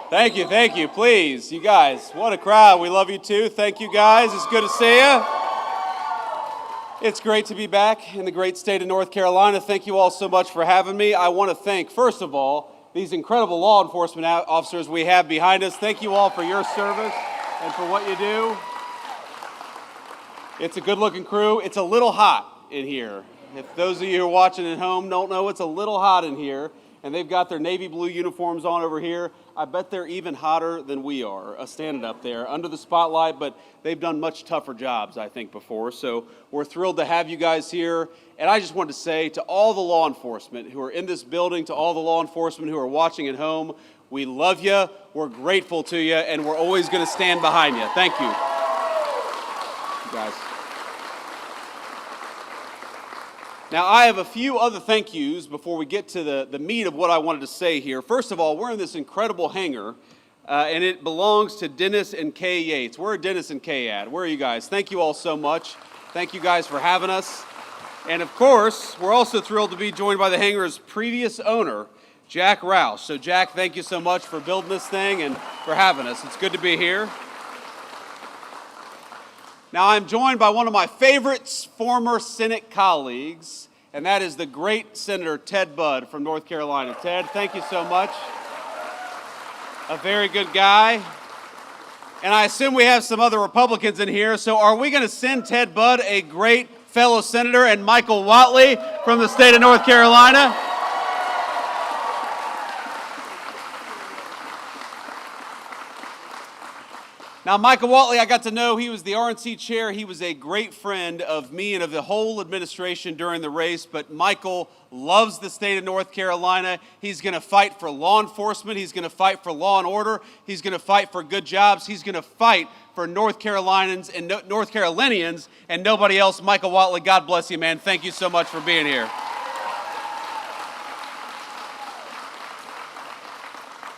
Thank you. Please, you guys, what a crowd. We love you too. Thank you guys. It's good to see you. It's great to be back in the great state of North Carolina. Thank you all so much for having me. I want to thank, first of all, these incredible law enforcement officers we have behind us. Thank you all for your service and for what you do. It's a good-looking crew. It's a little hot in here. If those of you who are watching at home don't know, it's a little hot in here. And they've got their navy blue uniforms on over here. I bet they're even hotter than we are, standing up there under the spotlight, but they've done much tougher jobs, I think, before. So we're thrilled to have you guys here. And I just wanted to say to all the law enforcement who are in this building, to all the law enforcement who are watching at home, we love you, we're grateful to you, and we're always going to stand behind you. Thank you. You guys. Now, I have a few other thank yous before we get to the meat of what I wanted to say here. First of all, we're in this incredible hangar, and it belongs to Dennis and Kay Yates. Where are Dennis and Kay at? Where are you guys? Thank you all so much. Thank you guys for having us. And of course, we're also thrilled to be joined by the hangar's previous owner, Jack Rouse. So Jack, thank you so much for building this thing and for having us. It's good to be here. Now, I'm joined by one of my favorite former Senate colleagues, and that is the great Senator Ted Budd from North Carolina. Ted, thank you so much. A very good guy. And I assume we have some other Republicans in here, so are we going to send Ted Budd a great fellow senator and Michael Whatley from the state of North Carolina? Now, Michael Whatley, I got to know, he was the RNC chair. He was a great friend of me and of the whole administration during the race, but Michael loves the state of North Carolina. He's going to fight for law enforcement. He's going to fight for law and order. He's going to fight for good jobs. He's going to fight for North Carolinians and nobody else. Michael Whatley, God bless you, man. Thank you so much for being here.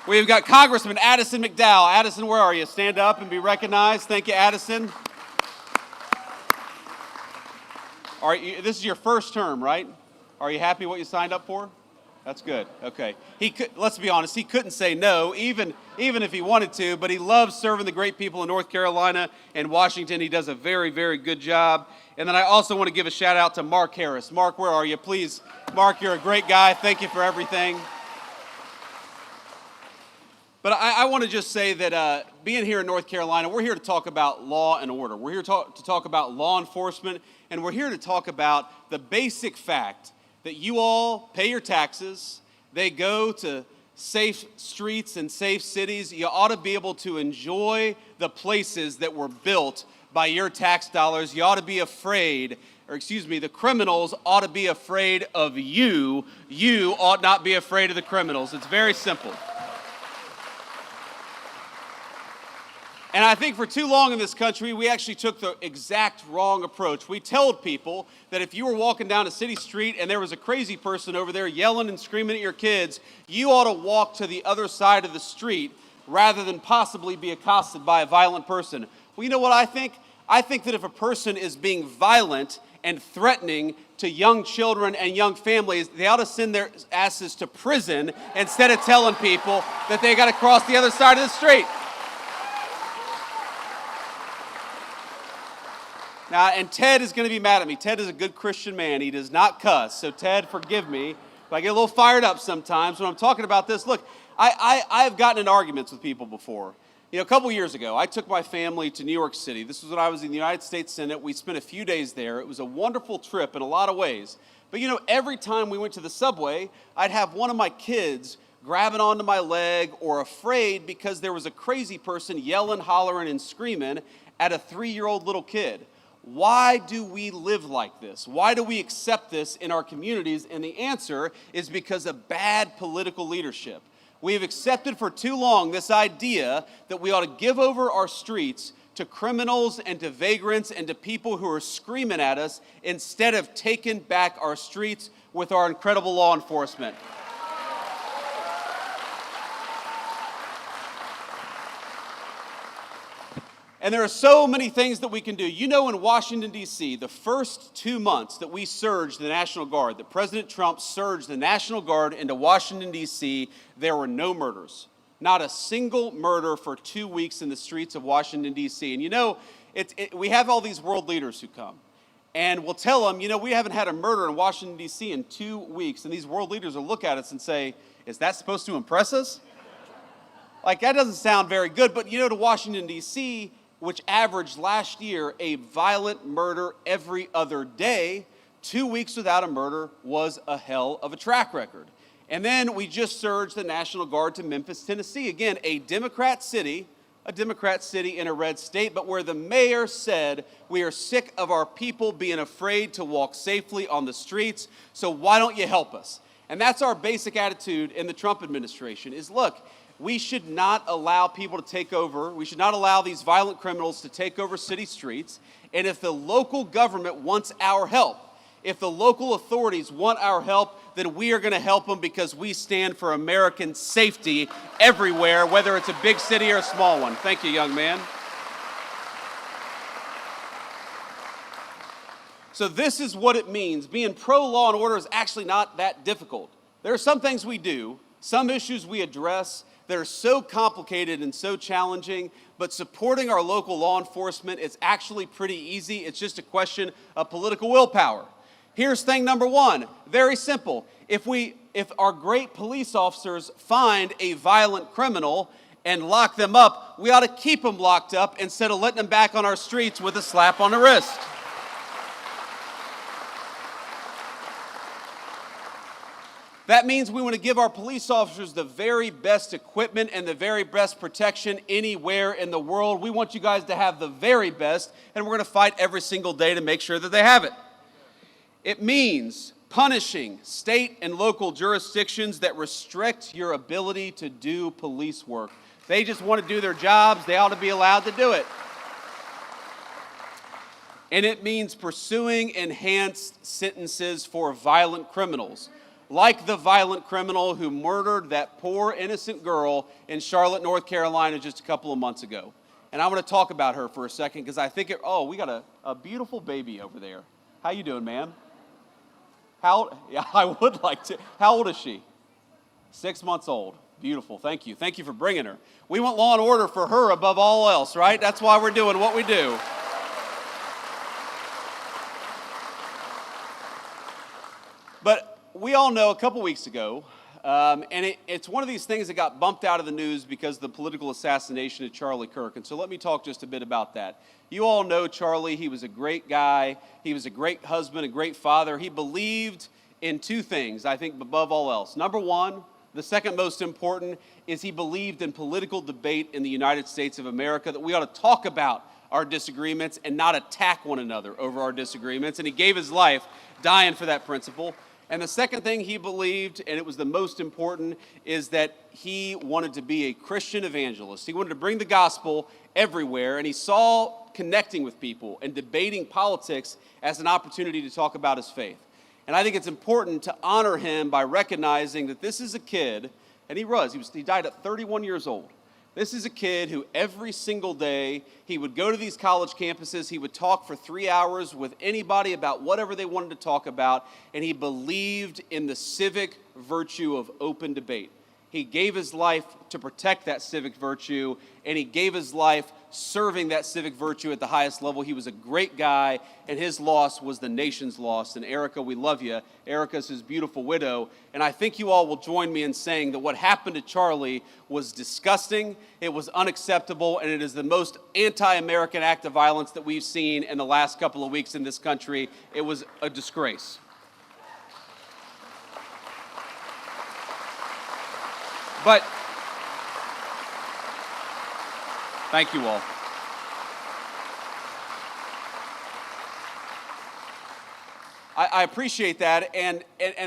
We've got Congressman Addison McDowell. Addison, where are you? Stand up and be recognized. Thank you, Addison. This is your first term, right? Are you happy what you signed up for? That's good. Okay. Let's be honest, he couldn't say no, even if he wanted to, but he loves serving the great people in North Carolina and Washington. He does a very, very good job. And then I also want to give a shout out to Mark Harris. Mark, where are you? Please, Mark, you're a great guy. Thank you for everything. But I want to just say that being here in North Carolina, we're here to talk about law and order. We're here to talk about law enforcement, and we're here to talk about the basic fact that you all pay your taxes. They go to safe streets and safe cities. You ought to be able to enjoy the places that were built by your tax dollars. You ought to be afraid, the criminals ought to be afraid of you. You ought not be afraid of the criminals. It's very simple. And I think for too long in this country, we actually took the exact wrong approach. We told people that if you were walking down a city street and there was a crazy person over there yelling and screaming at your kids, you ought to walk to the other side of the street rather than possibly be accosted by a violent person. Well, you know what I think? I think that if a person is being violent and threatening to young children and young families, they ought to send their asses to prison instead of telling people that they got to cross the other side of the street. Now, and Ted is going to be mad at me. Ted is a good Christian man. He does not cuss. So, Ted, forgive me if I get a little fired up sometimes when I'm talking about this. Look, I've gotten in arguments with people before. You know, a couple years ago, I took my family to New York City. This was when I was in the United States Senate. We spent a few days there. It was a wonderful trip in a lot of ways. But, you know, every time we went to the subway, I'd have one of my kids grabbing onto my leg or afraid because there was a crazy person yelling, hollering, and screaming at a 3-year-old little kid. Why do we live like this? Why do we accept this in our communities? And the answer is because of bad political leadership. We have accepted for too long this idea that we ought to give over our streets to criminals and to vagrants and to people who are screaming at us instead of taking back our streets with our incredible law enforcement. And there are so many things that we can do. You know, in Washington, D.C., the first 2 months that we surged the National Guard, that President Trump surged the National Guard into Washington, D.C., there were no murders. Not a single murder for 2 weeks in the streets of Washington, D.C. And you know, we have all these world leaders who come. And we'll tell them, you know, we haven't had a murder in Washington, D.C. in 2 weeks. And these world leaders will look at us and say, is that supposed to impress us? Like, that doesn't sound very good. But you know, to Washington, D.C., which averaged last year a violent murder every other day, 2 weeks without a murder was a hell of a track record. And then we just surged the National Guard to Memphis, Tennessee. Again, a Democrat city in a red state, but where the mayor said, we are sick of our people being afraid to walk safely on the streets, so why don't you help us? And that's our basic attitude in the Trump administration is, look, we should not allow people to take over. We should not allow these violent criminals to take over city streets. And if the local government wants our help, if the local authorities want our help, then we are going to help them because we stand for American safety everywhere, whether it's a big city or a small one. Thank you, young man. So this is what it means. Being pro-law and order is actually not that difficult. There are some things we do, some issues we address that are so complicated and so challenging, but supporting our local law enforcement is actually pretty easy. It's just a question of political willpower. Here's thing number one, very simple. If our great police officers find a violent criminal and lock them up, we ought to keep them locked up instead of letting them back on our streets with a slap on the wrist. That means we want to give our police officers the very best equipment and the very best protection anywhere in the world. We want you guys to have the very best, and we're going to fight every single day to make sure that they have it. It means punishing state and local jurisdictions that restrict your ability to do police work. They just want to do their jobs. They ought to be allowed to do it. And it means pursuing enhanced sentences for violent criminals, like the violent criminal who murdered that poor innocent girl in Charlotte, North Carolina just a couple of months ago. And I want to talk about her for a second because I think, we got a beautiful baby over there. How you doing, man? Yeah, I would like to. How old is she? 6 months old. Beautiful. Thank you. Thank you for bringing her. We want law and order for her above all else, right? That's why we're doing what we do. But we all know a couple weeks ago, and it's one of these things that got bumped out of the news because of the political assassination of Charlie Kirk. And so let me talk just a bit about that. You all know Charlie. He was a great guy. He was a great husband, a great father. He believed in two things, I think, above all else. Number one, the second most important, is he believed in political debate in the United States of America, that we ought to talk about our disagreements and not attack one another over our disagreements. And he gave his life dying for that principle. And the second thing he believed, and it was the most important, is that he wanted to be a Christian evangelist. He wanted to bring the gospel everywhere, and he saw connecting with people and debating politics as an opportunity to talk about his faith. And I think it's important to honor him by recognizing that this is a kid, and he died at 31 years old. This is a kid who every single day, he would go to these college campuses, he would talk for 3 hours with anybody about whatever they wanted to talk about, and he believed in the civic virtue of open debate. He gave his life to protect that civic virtue, and he gave his life serving that civic virtue at the highest level. He was a great guy, and his loss was the nation's loss. And Erica, we love you. Erica's his beautiful widow. And I think you all will join me in saying that what happened to Charlie was disgusting, it was unacceptable, and it is the most anti-American act of violence that we've seen in the last couple of weeks in this country. It was a disgrace. But thank you all. I appreciate that, and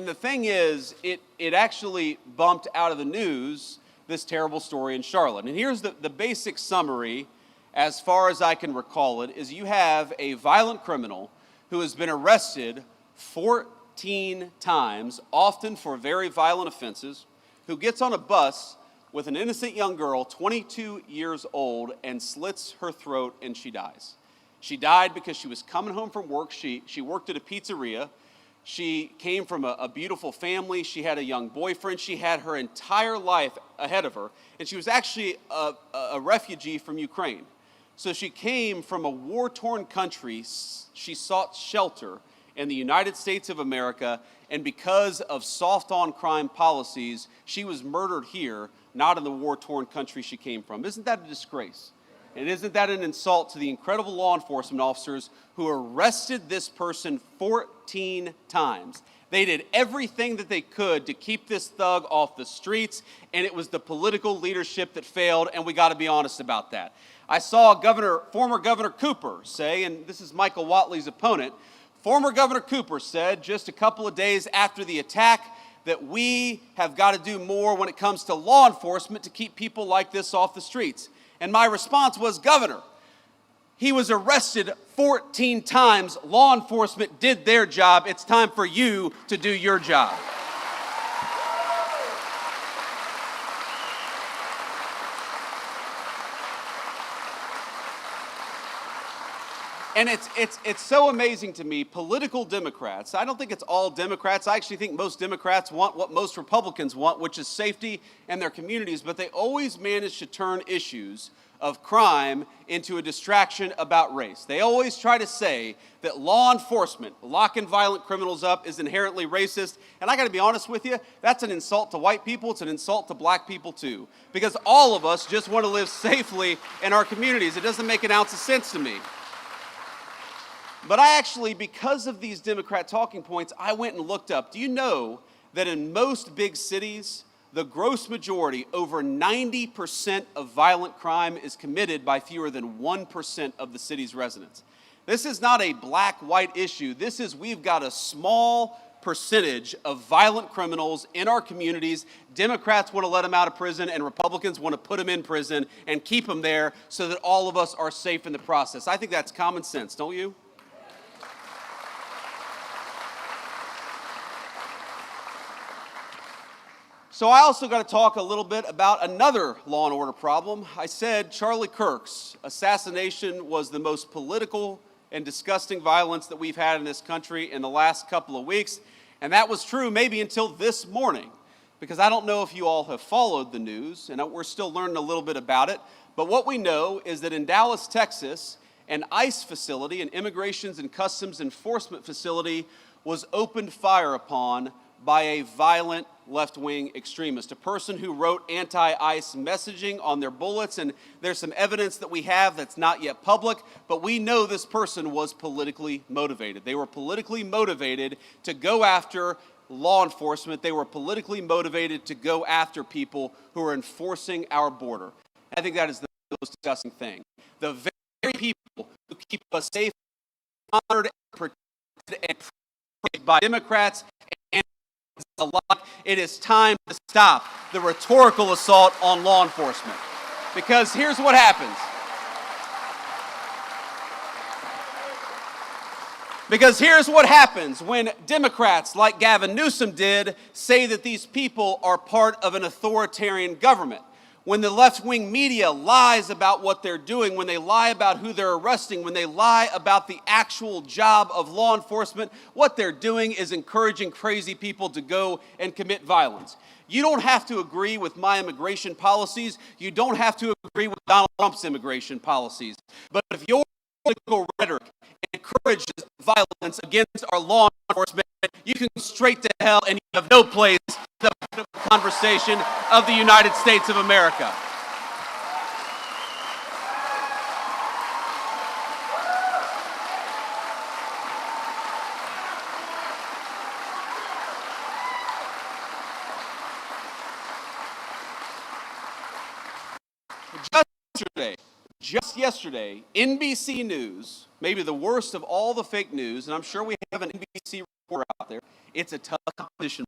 the thing is, it actually bumped out of the news this terrible story in Charlotte. And here's the basic summary, as far as I can recall it, is you have a violent criminal who has been arrested 14 times, often for very violent offenses, who gets on a bus with an innocent young girl, 22 years old, and slits her throat, and she dies. She died because she was coming home from work. She worked at a pizzeria. She came from a beautiful family. She had a young boyfriend. She had her entire life ahead of her. And she was actually a refugee from Ukraine. So she came from a war-torn country. She sought shelter in the United States of America. And because of soft-on-crime policies, she was murdered here, not in the war-torn country she came from. Isn't that a disgrace? And isn't that an insult to the incredible law enforcement officers who arrested this person 14 times? They did everything that they could to keep this thug off the streets, and it was the political leadership that failed, and we got to be honest about that. I saw former Governor Cooper say, and this is Michael Whatley's opponent, former Governor Cooper said just a couple of days after the attack that we have got to do more when it comes to law enforcement to keep people like this off the streets. And my response was, Governor, he was arrested 14 times. Law enforcement did their job. It's time for you to do your job. And it's so amazing to me, political Democrats, I don't think it's all Democrats. I actually think most Democrats want what most Republicans want, which is safety in their communities, but they always manage to turn issues of crime into a distraction about race. They always try to say that law enforcement, locking violent criminals up, is inherently racist. And I got to be honest with you, that's an insult to white people. It's an insult to black people too. Because all of us just want to live safely in our communities. It doesn't make an ounce of sense to me. But I actually, because of these Democrat talking points, I went and looked up. Do you know that in most big cities, the gross majority, over 90% of violent crime is committed by fewer than 1% of the city's residents? This is not a black-white issue. This is, we've got a small percentage of violent criminals in our communities. Democrats want to let them out of prison, and Republicans want to put them in prison and keep them there so that all of us are safe in the process. I think that's common sense, don't you? So I also got to talk a little bit about another law and order problem. I said Charlie Kirk's assassination was the most political and disgusting violence that we've had in this country in the last couple of weeks. And that was true maybe until this morning, because I don't know if you all have followed the news, and we're still learning a little bit about it. But what we know is that in Dallas, Texas, an ICE facility, an Immigrations and Customs Enforcement facility, was opened fire upon by a violent left-wing extremist, a person who wrote anti-ICE messaging on their bullets, and there's some evidence that we have that's not yet public, but we know this person was politically motivated. They were politically motivated to go after law enforcement. They were politically motivated to go after people who are enforcing our border. I think that is the most disgusting thing. The very people who keep us safe, honored, and protected, and praised by Democrats and alike. It is time to stop the rhetorical assault on law enforcement. Because here's what happens. Because here's what happens when Democrats, like Gavin Newsom did, say that these people are part of an authoritarian government. When the left-wing media lies about what they're doing, when they lie about who they're arresting, when they lie about the actual job of law enforcement, what they're doing is encouraging crazy people to go and commit violence. You don't have to agree with my immigration policies. You don't have to agree with Donald Trump's immigration policies. But if your political rhetoric encourages violence against our law enforcement, you can go straight to hell, and you have no place in the conversation of the United States of America. Just yesterday, NBC News, maybe the worst of all the fake news, and I'm sure we have an NBC reporter out there. It's a tough competition,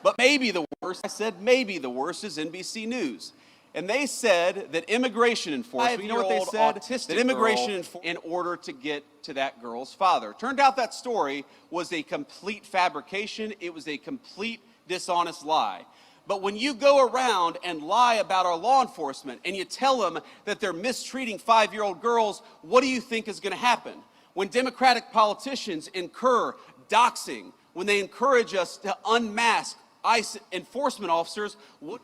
but maybe the worst, I said maybe the worst, is NBC News. And they said that immigration enforcement, you know what they said? That immigration enforcement in order to get to that girl's father. Turned out that story was a complete fabrication. It was a complete dishonest lie. But when you go around and lie about our law enforcement and you tell them that they're mistreating 5-year-old girls, what do you think is going to happen? When Democratic politicians incur doxing, when they encourage us to unmask ICE enforcement officers, what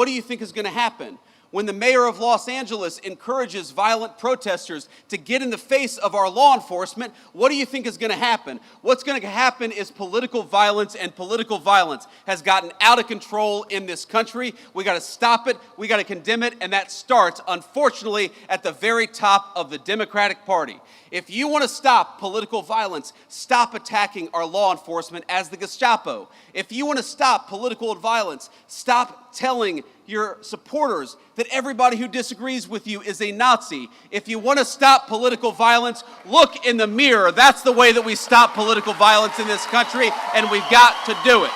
do you think is going to happen? When the mayor of Los Angeles encourages violent protesters to get in the face of our law enforcement, what do you think is going to happen? What's going to happen is political violence, and political violence has gotten out of control in this country. We got to stop it. We got to condemn it, and that starts, unfortunately, at the very top of the Democratic Party. If you want to stop political violence, stop attacking our law enforcement as the Gestapo. If you want to stop political violence, stop telling your supporters that everybody who disagrees with you is a Nazi. If you want to stop political violence, look in the mirror. That's the way that we stop political violence in this country, and we've got to do it.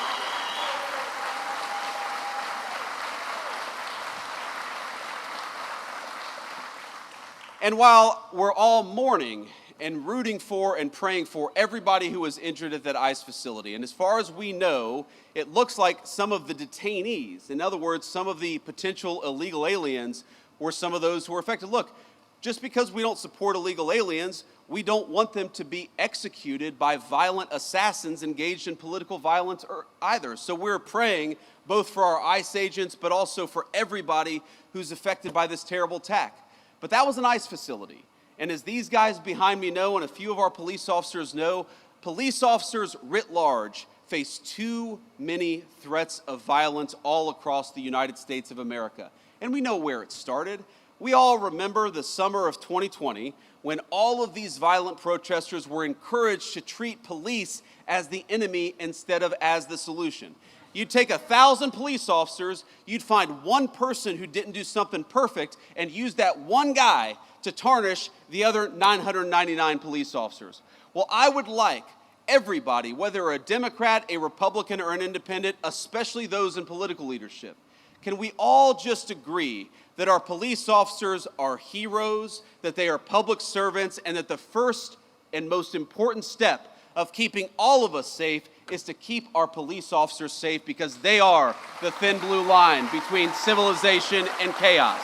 And while we're all mourning and rooting for and praying for everybody who was injured at that ICE facility, and as far as we know, it looks like some of the detainees, in other words, some of the potential illegal aliens, were some of those who were affected. Look, just because we don't support illegal aliens, we don't want them to be executed by violent assassins engaged in political violence either. So we're praying both for our ICE agents, but also for everybody who's affected by this terrible attack. But that was an ICE facility. And as these guys behind me know, and a few of our police officers know, police officers writ large face too many threats of violence all across the United States of America. And we know where it started. We all remember the summer of 2020 when all of these violent protesters were encouraged to treat police as the enemy instead of as the solution. You'd take 1,000 police officers, you'd find one person who didn't do something perfect and use that one guy to tarnish the other 999 police officers. Well, I would like everybody, whether a Democrat, a Republican, or an independent, especially those in political leadership, can we all just agree that our police officers are heroes, that they are public servants, and that the first and most important step of keeping all of us safe is to keep our police officers safe, because they are the thin blue line between civilization and chaos.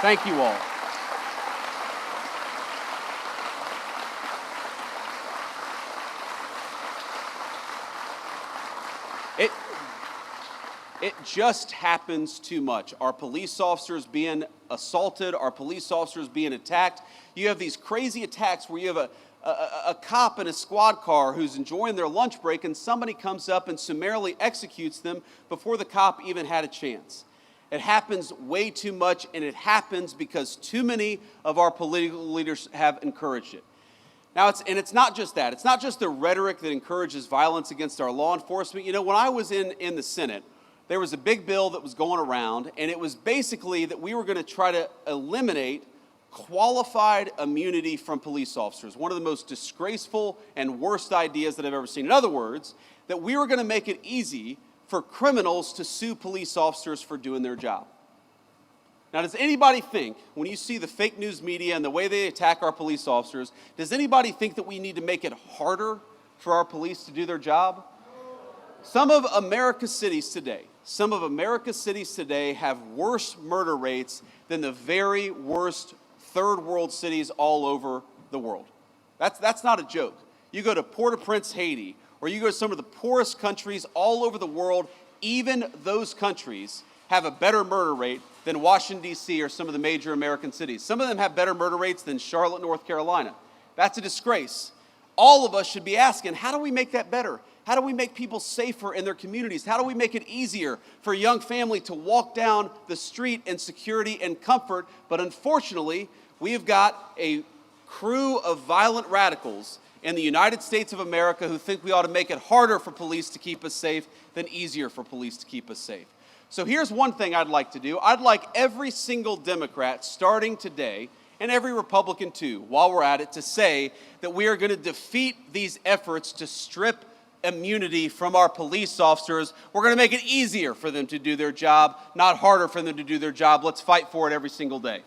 Thank you all. It just happens too much. Our police officers being assaulted, our police officers being attacked. You have these crazy attacks where you have a cop in a squad car who's enjoying their lunch break, and somebody comes up and summarily executes them before the cop even had a chance. It happens way too much, and it happens because too many of our political leaders have encouraged it. Now, it's not just that. It's not just the rhetoric that encourages violence against our law enforcement. You know, when I was in the Senate, there was a big bill that was going around, and it was basically that we were going to try to eliminate qualified immunity from police officers, one of the most disgraceful and worst ideas that I've ever seen. In other words, that we were going to make it easy for criminals to sue police officers for doing their job. Now, does anybody think, when you see the fake news media and the way they attack our police officers, does anybody think that we need to make it harder for our police to do their job? Some of America's cities today have worse murder rates than the very worst third world cities all over the world. That's not a joke. You go to Port-au-Prince, Haiti, or you go to some of the poorest countries all over the world, even those countries have a better murder rate than Washington, D.C. or some of the major American cities. Some of them have better murder rates than Charlotte, North Carolina. That's a disgrace. All of us should be asking, how do we make that better? How do we make people safer in their communities? How do we make it easier for a young family to walk down the street in security and comfort? But unfortunately, we have got a crew of violent radicals in the United States of America who think we ought to make it harder for police to keep us safe than easier for police to keep us safe. So here's one thing I'd like to do. I'd like every single Democrat starting today, and every Republican too, while we're at it, to say that we are going to defeat these efforts to strip immunity from our police officers. We're going to make it easier for them to do their job, not harder for them to do their job. Let's fight for it every single day.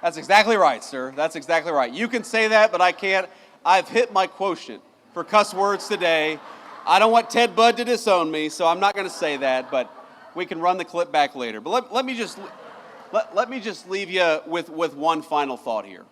That's exactly right, sir. That's exactly right. You can say that, but I can't. I've hit my quotient for cuss words today. I don't want Ted Budd to disown me, so I'm not going to say that, but we can run the clip back later. But let me just leave you with one final thought here.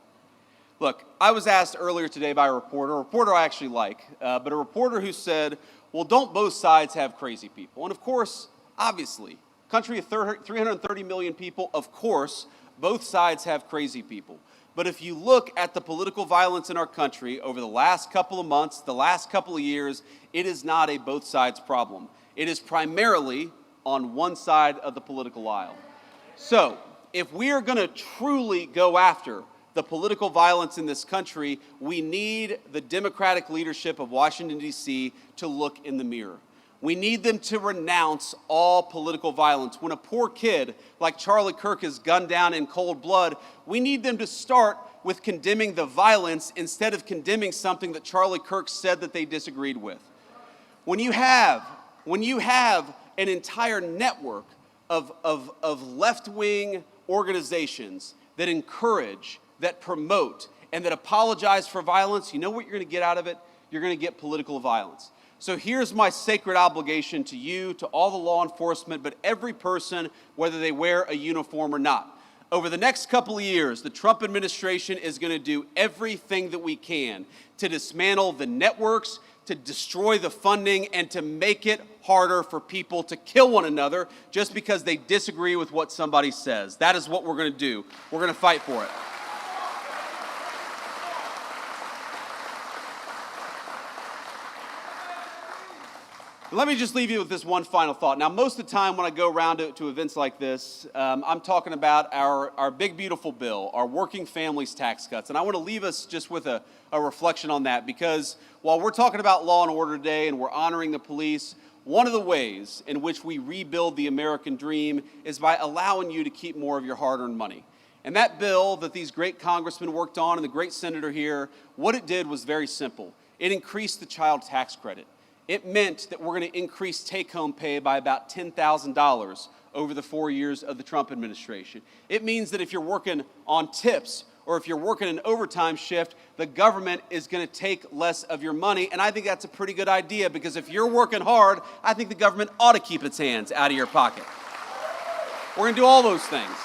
Look, I was asked earlier today by a reporter I actually like, but a reporter who said, well, don't both sides have crazy people? And of course, obviously, country of 330 million people, of course, both sides have crazy people. But if you look at the political violence in our country over the last couple of months, the last couple of years, it is not a both sides problem. It is primarily on one side of the political aisle. So, if we are going to truly go after the political violence in this country, we need the Democratic leadership of Washington, D.C. to look in the mirror. We need them to renounce all political violence. When a poor kid like Charlie Kirk is gunned down in cold blood, we need them to start with condemning the violence instead of condemning something that Charlie Kirk said that they disagreed with. When you have an entire network of left-wing organizations that encourage, that promote, and that apologize for violence, you know what you're going to get out of it? You're going to get political violence. So here's my sacred obligation to you, to all the law enforcement, but every person, whether they wear a uniform or not. Over the next couple of years, the Trump administration is going to do everything that we can to dismantle the networks, to destroy the funding, and to make it harder for people to kill one another just because they disagree with what somebody says. That is what we're going to do. We're going to fight for it. Let me just leave you with this one final thought. Now, most of the time when I go around to events like this, I'm talking about our big, beautiful bill, our working families tax cuts. And I want to leave us just with a reflection on that, because while we're talking about law and order today and we're honoring the police, one of the ways in which we rebuild the American dream is by allowing you to keep more of your hard-earned money. And that bill that these great congressmen worked on and the great senator here, what it did was very simple. It increased the child tax credit. It meant that we're going to increase take-home pay by about $10,000 over the 4 years of the Trump administration. It means that if you're working on tips or if you're working an overtime shift, the government is going to take less of your money. And I think that's a pretty good idea, because if you're working hard, I think the government ought to keep its hands out of your pocket. We're going to do all those things.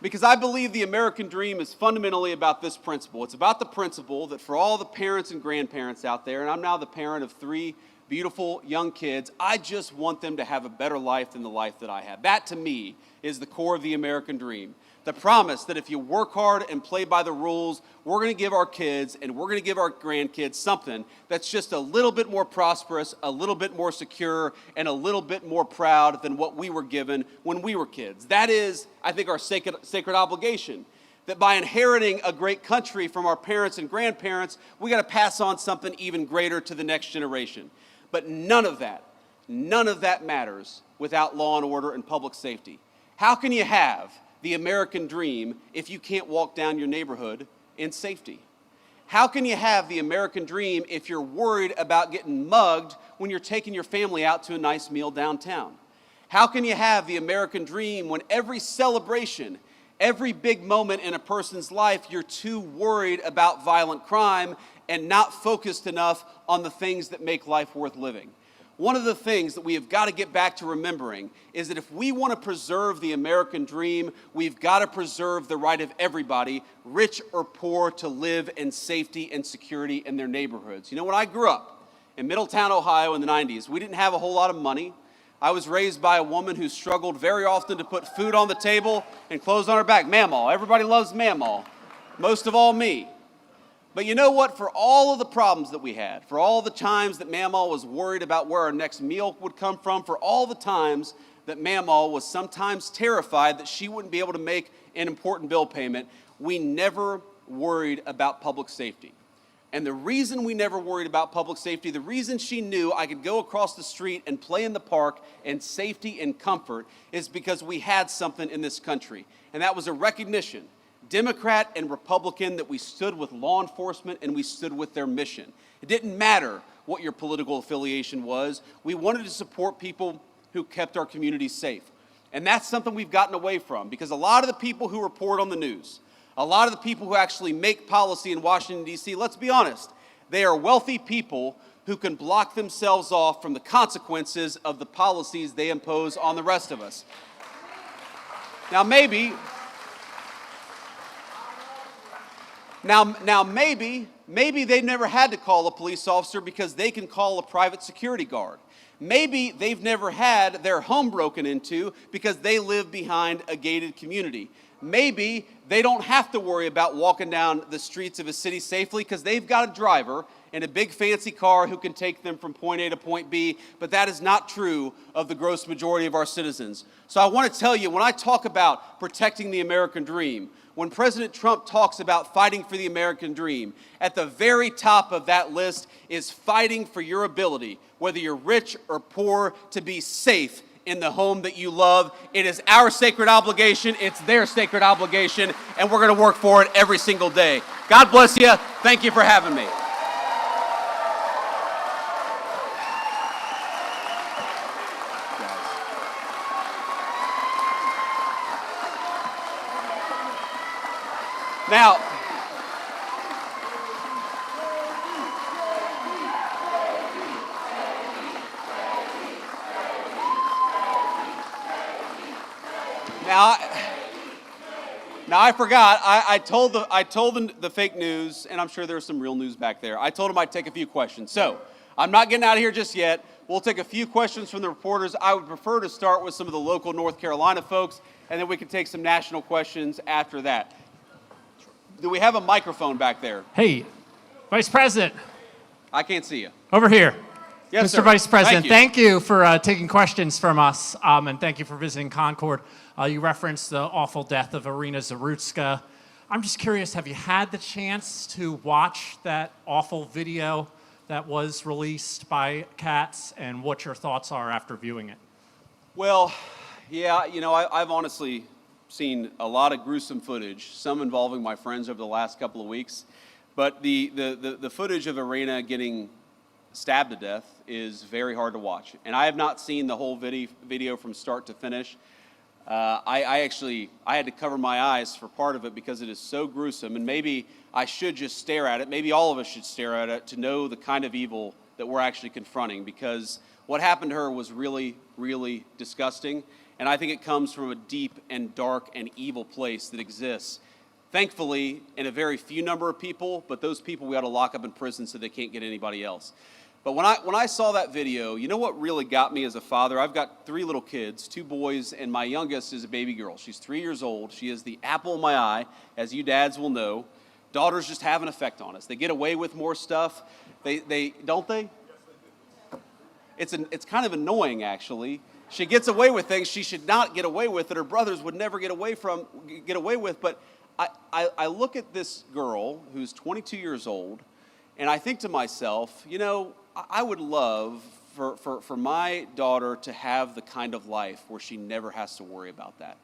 Because I believe the American dream is fundamentally about this principle. It's about the principle that for all the parents and grandparents out there, and I'm now the parent of 3 beautiful young kids, I just want them to have a better life than the life that I have. That, to me, is the core of the American dream. The promise that if you work hard and play by the rules, we're going to give our kids and we're going to give our grandkids something that's just a little bit more prosperous, a little bit more secure, and a little bit more proud than what we were given when we were kids. That is, I think, our sacred obligation. That by inheriting a great country from our parents and grandparents, we got to pass on something even greater to the next generation. But none of that matters without law and order and public safety. How can you have the American dream if you can't walk down your neighborhood in safety? How can you have the American dream if you're worried about getting mugged when you're taking your family out to a nice meal downtown? How can you have the American dream when every celebration, every big moment in a person's life, you're too worried about violent crime and not focused enough on the things that make life worth living? One of the things that we have got to get back to remembering is that if we want to preserve the American dream, we've got to preserve the right of everybody, rich or poor, to live in safety and security in their neighborhoods. You know, when I grew up in Middletown, Ohio in the 90s, we didn't have a whole lot of money. I was raised by a woman who struggled very often to put food on the table and clothes on her back. Mamaw. Everybody loves Mamaw. Most of all, me. But you know what? For all of the problems that we had, for all the times that Mamaw was worried about where our next meal would come from, for all the times that Mamaw was sometimes terrified that she wouldn't be able to make an important bill payment, we never worried about public safety. And the reason we never worried about public safety, the reason she knew I could go across the street and play in the park in safety and comfort, is because we had something in this country. And that was a recognition, Democrat and Republican, that we stood with law enforcement and we stood with their mission. It didn't matter what your political affiliation was. We wanted to support people who kept our communities safe. And that's something we've gotten away from, because a lot of the people who report on the news, A lot of the people who actually make policy in Washington, D.C., let's be honest, they are wealthy people who can block themselves off from the consequences of the policies they impose on the rest of us. Now maybe they've never had to call a police officer because they can call a private security guard. Maybe they've never had their home broken into because they live behind a gated community. Maybe they don't have to worry about walking down the streets of a city safely because they've got a driver in a big fancy car who can take them from point A to point B, but that is not true of the gross majority of our citizens. So I want to tell you, when I talk about protecting the American dream, when President Trump talks about fighting for the American dream, at the very top of that list is fighting for your ability, whether you're rich or poor, to be safe in the home that you love. It is our sacred obligation, it's their sacred obligation, and we're going to work for it every single day. God bless you. Thank you for having me. Now I forgot. I told the fake news, and I'm sure there's some real news back there. I told them I'd take a few questions. So I'm not getting out of here just yet. We'll take a few questions from the reporters. I would prefer to start with some of the local North Carolina folks, and then we can take some national questions after that. Do we have a microphone back there? Hey, Vice President. I can't see you. Over here. Yes, Mr. sir. Vice President, Thank you. for taking questions from us, and thank you for visiting Concord. You referenced the awful death of Irina Zarutska. I'm just curious, have you had the chance to watch that awful video that was released by Katz, and what your thoughts are after viewing it? Well, yeah, I've honestly seen a lot of gruesome footage, some involving my friends over the last couple of weeks. But the footage of Irina getting stabbed to death is very hard to watch. And I have not seen the whole video from start to finish. I had to cover my eyes for part of it because it is so gruesome, and maybe I should just stare at it. Maybe all of us should stare at it to know the kind of evil that we're actually confronting, because what happened to her was really, really disgusting, and I think it comes from a deep and dark and evil place that exists, thankfully, in a very few number of people, but those people we ought to lock up in prison so they can't get anybody else. But when I saw that video, you know what really got me as a father? I've got 3 little kids, 2 boys, and my youngest is a baby girl. She's 3 years old. She is the apple of my eye, as you dads will know. Daughters just have an effect on us. They get away with more stuff. They don't they? It's kind of annoying, actually. She gets away with things she should not get away with that her brothers would never get away with. But I look at this girl who's 22 years old, and I think to myself, I would love for my daughter to have the kind of life where she never has to worry about that.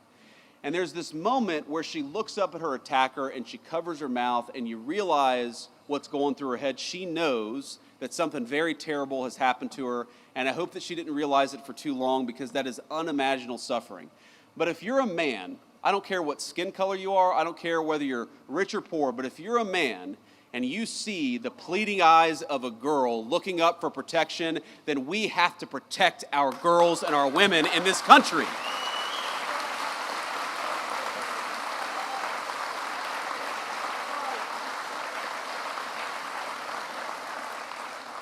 And there's this moment where she looks up at her attacker and she covers her mouth, and you realize what's going through her head. She knows that something very terrible has happened to her, and I hope that she didn't realize it for too long, because that is unimaginable suffering. But if you're a man, I don't care what skin color you are, I don't care whether you're rich or poor, but if you're a man and you see the pleading eyes of a girl looking up for protection, then we have to protect our girls and our women in this country.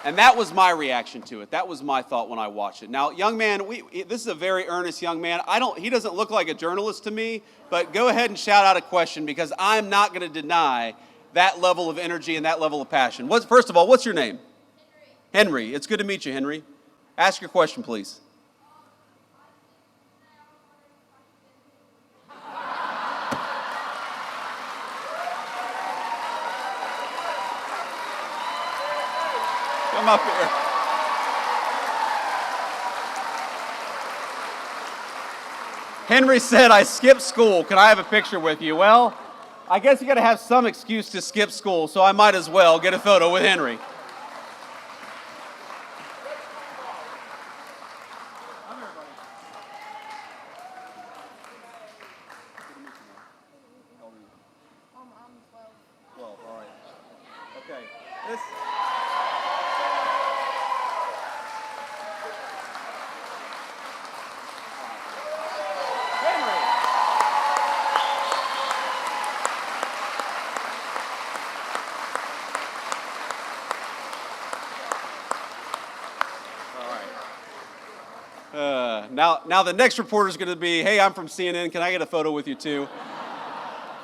And that was my reaction to it. That was my thought when I watched it. Now, young man, this is a very earnest young man. He doesn't look like a journalist to me, but go ahead and shout out a question, because I'm not going to deny that level of energy and that level of passion. First of all, what's your name? Henry. It's good to meet you, Henry. Ask your question, please. Come up here. Henry said, I skipped school. Can I have a picture with you? Well, I guess you got to have some excuse to skip school, so I might as well get a photo with Henry. Okay. This. Henry. Now the next reporter is going to be, hey, I'm from CNN. Can I get a photo with you too?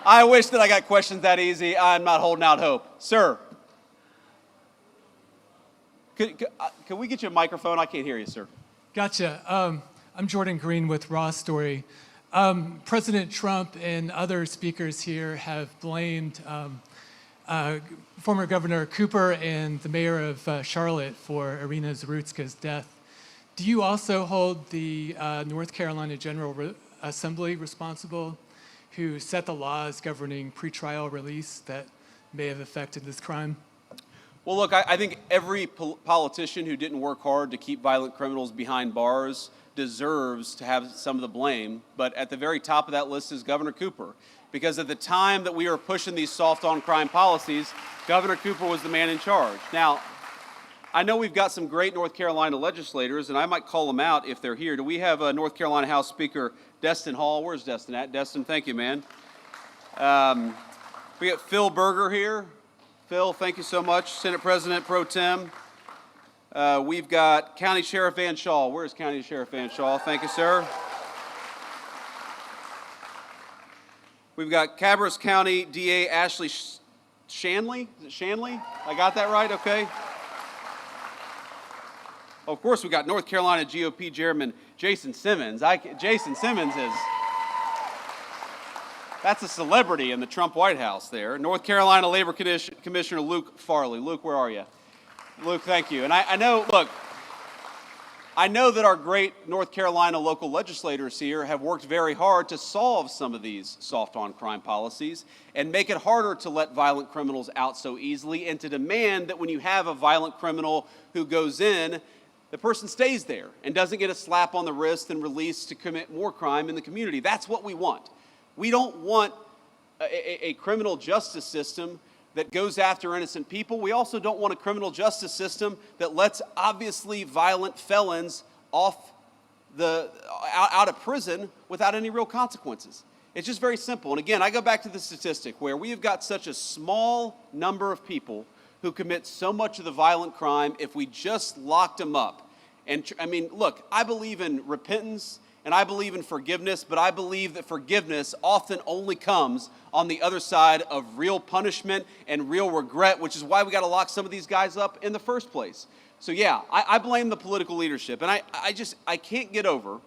I wish that I got questions that easy. I'm not holding out hope. Sir, can we get you a microphone? I can't hear you, sir. Gotcha. I'm Jordan Green with Raw Story. President Trump and other speakers here have blamed former Governor Cooper and the mayor of Charlotte for Irina Zarutska's death. Do you also hold the North Carolina General Assembly responsible, who set the laws governing pretrial release that may have affected this crime? Well, look, I think every politician who didn't work hard to keep violent criminals behind bars deserves to have some of the blame. But at the very top of that list is Governor Cooper. Because at the time that we were pushing these soft on crime policies, Governor Cooper was the man in charge. Now, I know we've got some great North Carolina legislators, and I might call them out if they're here. Do we have North Carolina House Speaker Destin Hall? Where's Destin at? Destin, thank you, man. We got Phil Berger here. Phil, thank you so much. Senate President Pro Tem. We've got County Sheriff Van Shaw. Where's County Sheriff Van Shaw? Thank you, sir. We've got Cabarrus County DA Ashley Shanley. Is it Shanley? I got that right? Okay. Of course, we got North Carolina GOP Chairman Jason Simmons. Jason Simmons is, that's a celebrity in the Trump White House there. North Carolina Labor Commissioner Luke Farley. Luke, where are you? Luke, thank you. And I know, look, I know that our great North Carolina local legislators here have worked very hard to solve some of these soft on crime policies and make it harder to let violent criminals out so easily, and to demand that when you have a violent criminal who goes in, the person stays there and doesn't get a slap on the wrist and released to commit more crime in the community. That's what we want. We don't want a criminal justice system that goes after innocent people. We also don't want a criminal justice system that lets obviously violent felons out of prison without any real consequences. It's just very simple. And again, I go back to the statistic where we have got such a small number of people who commit so much of the violent crime. If we just locked them up. And I mean, look, I believe in repentance and I believe in forgiveness, but I believe that forgiveness often only comes on the other side of real punishment and real regret, which is why we got to lock some of these guys up in the first place. So yeah, I blame the political leadership. And I can't get over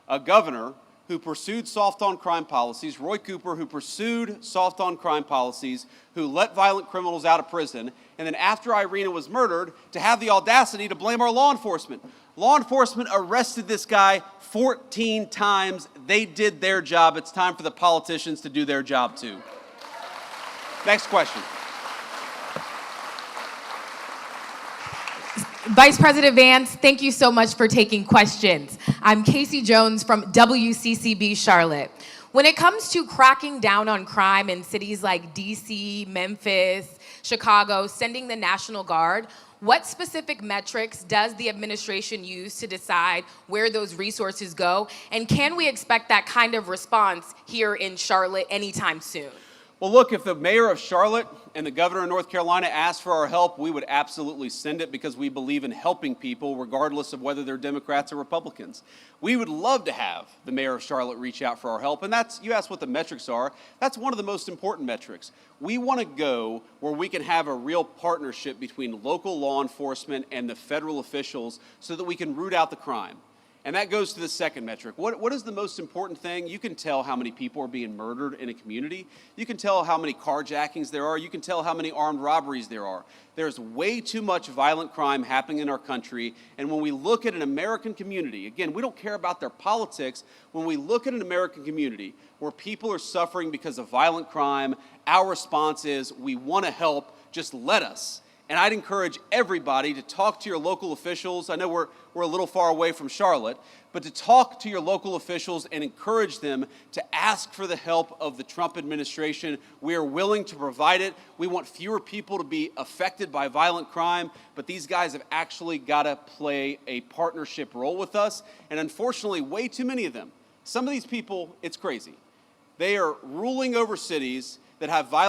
a governor who pursued soft on crime policies, Roy Cooper, who pursued soft on crime policies, who let violent criminals out of prison, and then after Irina was murdered, to have the audacity to blame our law enforcement. Law enforcement arrested this guy 14 times. They did their job. It's time for the politicians to do their job too. Next question. Vice President Vance, thank you so much for taking questions. I'm Casey Jones from WCCB Charlotte. When it comes to cracking down on crime in cities like DC, Memphis, Chicago, sending the National Guard, what specific metrics does the administration use to decide where those resources go? And can we expect that kind of response here in Charlotte anytime soon? Well, look, if the mayor of Charlotte and the governor of North Carolina asked for our help, we would absolutely send it because we believe in helping people regardless of whether they're Democrats or Republicans. We would love to have the mayor of Charlotte reach out for our help. And that's, you asked what the metrics are, that's one of the most important metrics. We want to go where we can have a real partnership between local law enforcement and the federal officials so that we can root out the crime. And that goes to the second metric. What is the most important thing? You can tell how many people are being murdered in a community. You can tell how many carjackings there are. You can tell how many armed robberies there are. There's way too much violent crime happening in our country. And when we look at an American community, again, we don't care about their politics. When we look at an American community where people are suffering because of violent crime, our response is we want to help, just let us. And I'd encourage everybody to talk to your local officials. I know we're a little far away from Charlotte, but to talk to your local officials and encourage them to ask for the help of the Trump administration. We are willing to provide it. We want fewer people to be affected by violent crime, but these guys have actually got to play a partnership role with us. And unfortunately, way too many of them, some of these people, it's crazy. They are ruling over cities that have violent